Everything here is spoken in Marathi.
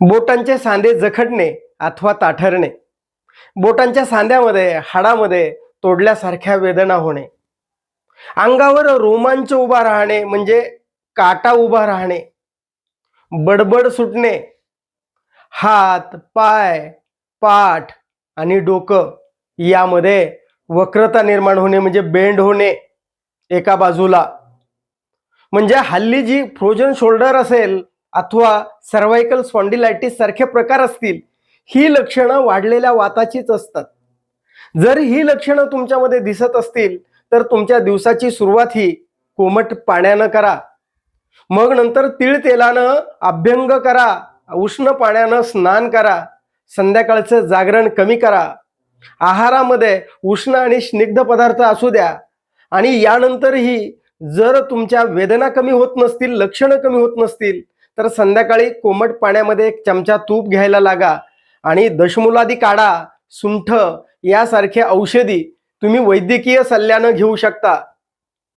बोटांचे सांधे जखडणे अथवा ताठरणे, बोटांच्या सांध्यामध्ये हाडामध्ये तोडल्यासारख्या वेदना होणे, अंगावर रोमांच उभा राहणे म्हणजे काटा उभा राहणे, बडबड सुटणे, हात पाय पाठ आणि डोकं यामध्ये वक्रता निर्माण होणे म्हणजे बेंड होणे एका बाजूला, म्हणजे हल्ली जी फ्रोजन शोल्डर असेल अथवा सर्वायकल स्पॉन्डिलायटिस सारखे प्रकार असतील, ही लक्षणं वाढलेल्या वाताचीच असतात. जर ही लक्षणं तुमच्यामध्ये दिसत असतील तर तुमच्या दिवसाची सुरुवात ही कोमट पाण्यानं करा, मग नंतर तीळ तेलानं अभ्यंग करा, उष्ण पाण्यानं स्नान करा, संध्याकाळचं जागरण कमी करा, आहारामध्ये उष्ण आणि स्निग्ध पदार्थ असू द्या, आणि यानंतरही जर तुमच्या वेदना कमी होत नसतील, लक्षणं कमी होत नसतील, तर संध्याकाळी कोमट पाण्यामध्ये 1 चमचा तूप घ्यायला लागा आणि दशमूलादी काढा, सुंठ यासारख्या औषधी तुम्ही वैद्यकीय सल्ल्यानं घेऊ शकता.